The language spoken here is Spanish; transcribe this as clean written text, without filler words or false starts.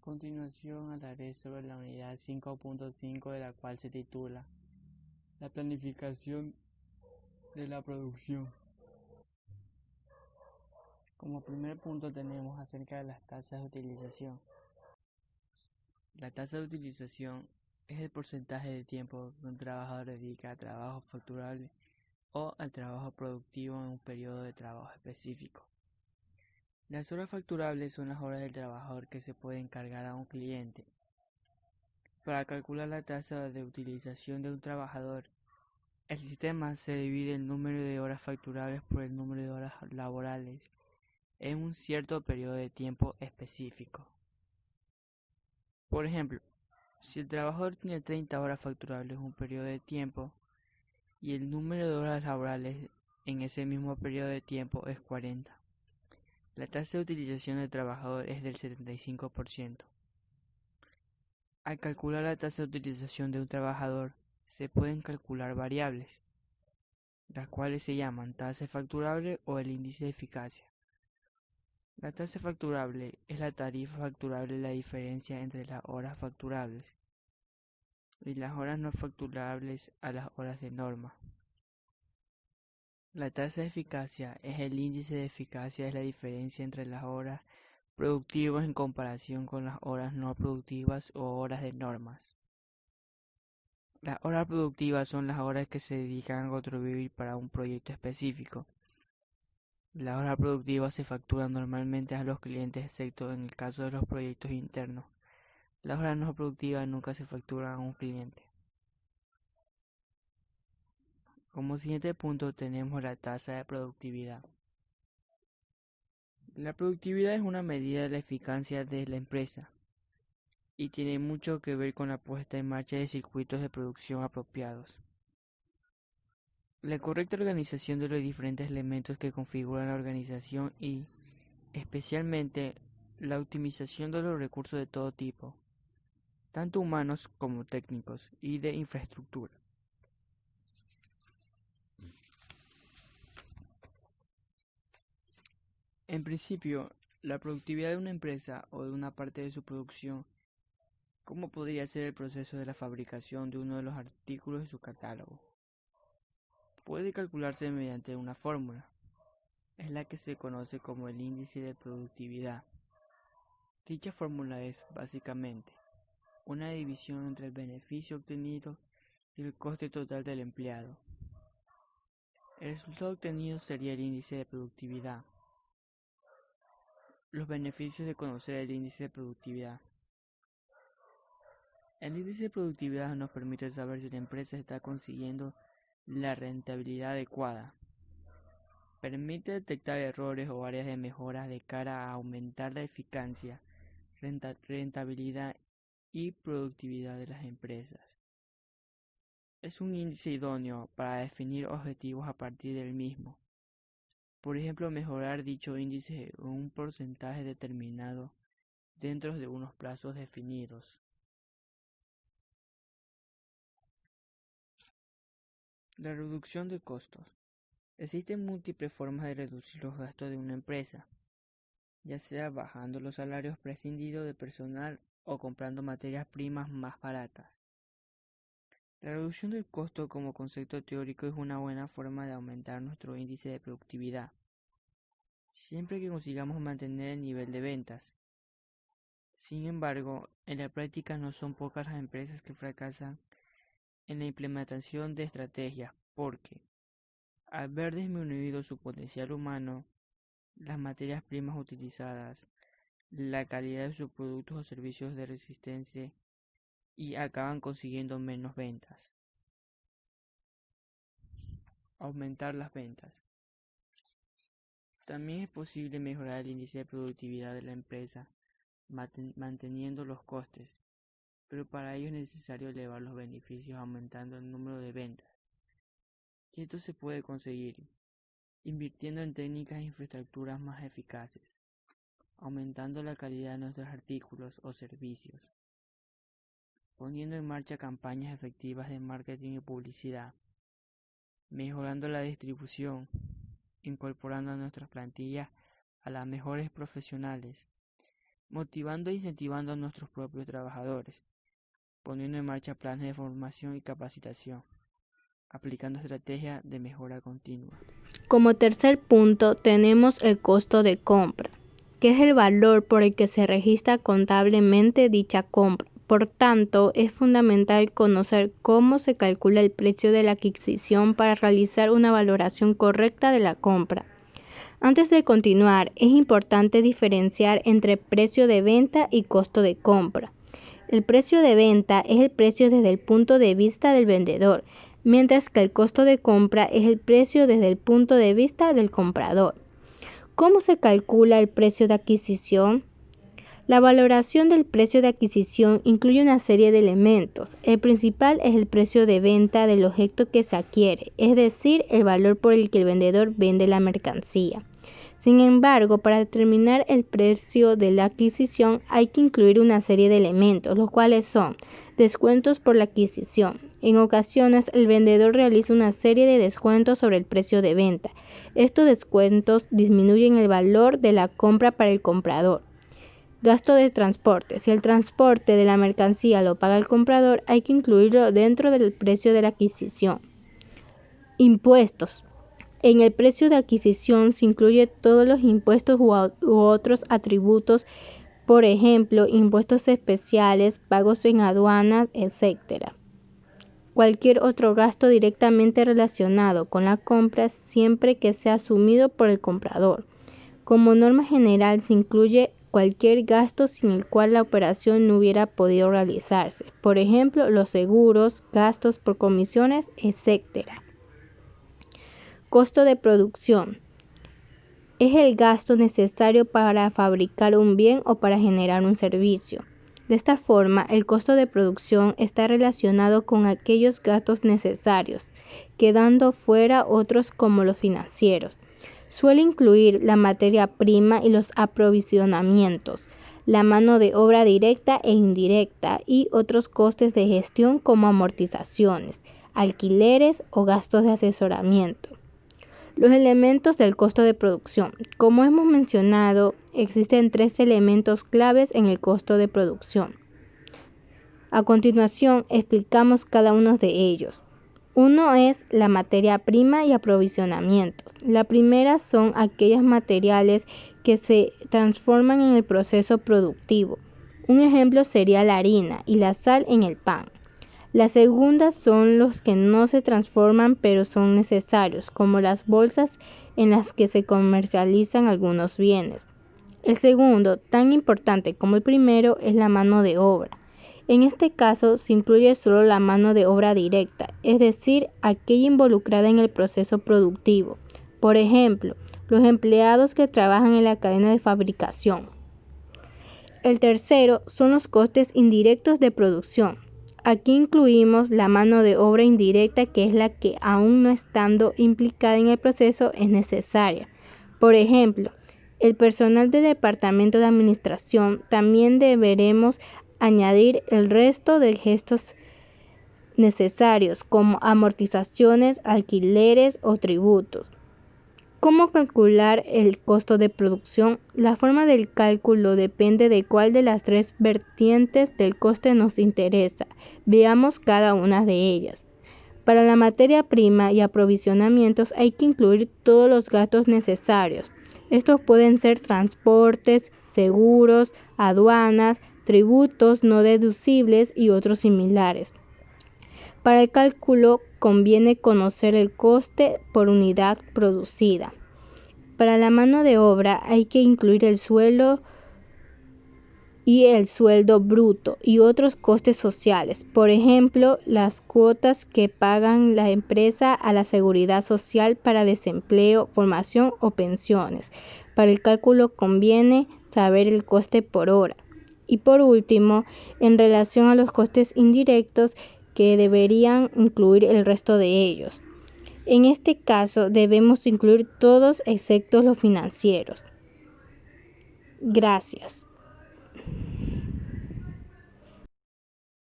continuación hablaré sobre la unidad 5.5 de la cual se titula La planificación de la producción. Como primer punto tenemos acerca de las tasas de utilización. La tasa de utilización es el porcentaje de tiempo que un trabajador dedica a trabajo facturable o al trabajo productivo en un periodo de trabajo específico. Las horas facturables son las horas del trabajador que se puede encargar a un cliente. Para calcular la tasa de utilización de un trabajador, el sistema se divide el número de horas facturables por el número de horas laborales en un cierto periodo de tiempo específico. Por ejemplo, si el trabajador tiene 30 horas facturables en un periodo de tiempo y el número de horas laborales en ese mismo periodo de tiempo es 40, la tasa de utilización del trabajador es del 75%. Al calcular la tasa de utilización de un trabajador, se pueden calcular variables, las cuales se llaman tasa facturable o el índice de eficacia. La tasa facturable es la tarifa facturable, la diferencia entre las horas facturables y las horas no facturables a las horas de norma. La tasa de eficacia es el índice de eficacia, es la diferencia entre las horas productivas en comparación con las horas no productivas o horas de normas. Las horas productivas son las horas que se dedican a contribuir para un proyecto específico. Las horas productivas se facturan normalmente a los clientes, excepto en el caso de los proyectos internos. Las horas no productivas nunca se facturan a un cliente. Como siguiente punto tenemos la tasa de productividad. La productividad es una medida de la eficacia de la empresa y tiene mucho que ver con la puesta en marcha de circuitos de producción apropiados. La correcta organización de los diferentes elementos que configuran la organización y, especialmente, la optimización de los recursos de todo tipo, tanto humanos como técnicos y de infraestructura. En principio, la productividad de una empresa o de una parte de su producción, ¿cómo podría ser el proceso de la fabricación de uno de los artículos de su catálogo? Puede calcularse mediante una fórmula, es la que se conoce como el índice de productividad. Dicha fórmula es, básicamente, una división entre el beneficio obtenido y el coste total del empleado. El resultado obtenido sería el índice de productividad. Los beneficios de conocer el índice de productividad. El índice de productividad nos permite saber si la empresa está consiguiendo la rentabilidad adecuada. Permite detectar errores o áreas de mejora de cara a aumentar la eficacia, rentabilidad y productividad de las empresas. Es un índice idóneo para definir objetivos a partir del mismo. Por ejemplo, mejorar dicho índice en un porcentaje determinado dentro de unos plazos definidos. La reducción de costos. Existen múltiples formas de reducir los gastos de una empresa, ya sea bajando los salarios prescindiendo de personal o comprando materias primas más baratas. La reducción del costo como concepto teórico es una buena forma de aumentar nuestro índice de productividad, siempre que consigamos mantener el nivel de ventas. Sin embargo, en la práctica no son pocas las empresas que fracasan en la implementación de estrategias porque, al ver disminuido su potencial humano, las materias primas utilizadas, la calidad de sus productos o servicios de resistencia y acaban consiguiendo menos ventas. Aumentar las ventas. También es posible mejorar el índice de productividad de la empresa manteniendo los costes, pero para ello es necesario elevar los beneficios aumentando el número de ventas. Y esto se puede conseguir invirtiendo en técnicas e infraestructuras más eficaces, aumentando la calidad de nuestros artículos o servicios, poniendo en marcha campañas efectivas de marketing y publicidad, mejorando la distribución, incorporando a nuestras plantillas a las mejores profesionales, motivando e incentivando a nuestros propios trabajadores, poniendo en marcha planes de formación y capacitación, aplicando estrategias de mejora continua. Como tercer punto tenemos el costo de compra, que es el valor por el que se registra contablemente dicha compra. Por tanto, es fundamental conocer cómo se calcula el precio de la adquisición para realizar una valoración correcta de la compra. Antes de continuar, es importante diferenciar entre precio de venta y costo de compra. El precio de venta es el precio desde el punto de vista del vendedor, mientras que el costo de compra es el precio desde el punto de vista del comprador. ¿Cómo se calcula el precio de adquisición? La valoración del precio de adquisición incluye una serie de elementos. El principal es el precio de venta del objeto que se adquiere, es decir, el valor por el que el vendedor vende la mercancía. Sin embargo, para determinar el precio de la adquisición hay que incluir una serie de elementos, los cuales son descuentos por la adquisición. En ocasiones, el vendedor realiza una serie de descuentos sobre el precio de venta. Estos descuentos disminuyen el valor de la compra para el comprador. Gasto de transporte. Si el transporte de la mercancía lo paga el comprador, hay que incluirlo dentro del precio de la adquisición. Impuestos. En el precio de adquisición se incluye todos los impuestos u otros atributos, por ejemplo, impuestos especiales, pagos en aduanas, etc. Cualquier otro gasto directamente relacionado con la compra siempre que sea asumido por el comprador. Como norma general se incluye cualquier gasto sin el cual la operación no hubiera podido realizarse, por ejemplo, los seguros, gastos por comisiones, etc. Costo de producción. Es el gasto necesario para fabricar un bien o para generar un servicio. De esta forma, el costo de producción está relacionado con aquellos gastos necesarios, quedando fuera otros como los financieros. Suele incluir la materia prima y los aprovisionamientos, la mano de obra directa e indirecta y otros costes de gestión como amortizaciones, alquileres o gastos de asesoramiento. Los elementos del costo de producción. Como hemos mencionado, existen 3 elementos claves en el costo de producción. A continuación, explicamos cada uno de ellos. Uno es la materia prima y aprovisionamientos. La primera son aquellos materiales que se transforman en el proceso productivo. Un ejemplo sería la harina y la sal en el pan. La segunda son los que no se transforman pero son necesarios, como las bolsas en las que se comercializan algunos bienes. El segundo, tan importante como el primero, es la mano de obra. En este caso se incluye solo la mano de obra directa, es decir, aquella involucrada en el proceso productivo. Por ejemplo, los empleados que trabajan en la cadena de fabricación. El tercero son los costes indirectos de producción. Aquí incluimos la mano de obra indirecta, que es la que, aún no estando implicada en el proceso, es necesaria. Por ejemplo, el personal del departamento de administración. También deberemos añadir el resto de gestos necesarios, como amortizaciones, alquileres o tributos. ¿Cómo calcular el costo de producción? La forma del cálculo depende de cuál de las 3 vertientes del coste nos interesa. Veamos cada una de ellas. Para la materia prima y aprovisionamientos hay que incluir todos los gastos necesarios. Estos pueden ser transportes, seguros, aduanas, tributos no deducibles y otros similares. Para el cálculo conviene conocer el coste por unidad producida. Para la mano de obra hay que incluir el sueldo y el sueldo bruto y otros costes sociales, por ejemplo, las cuotas que pagan la empresa a la seguridad social para desempleo, formación o pensiones. Para el cálculo conviene saber el coste por hora. Y por último, en relación a los costes indirectos, que deberían incluir el resto de ellos. En este caso debemos incluir todos excepto los financieros. Gracias.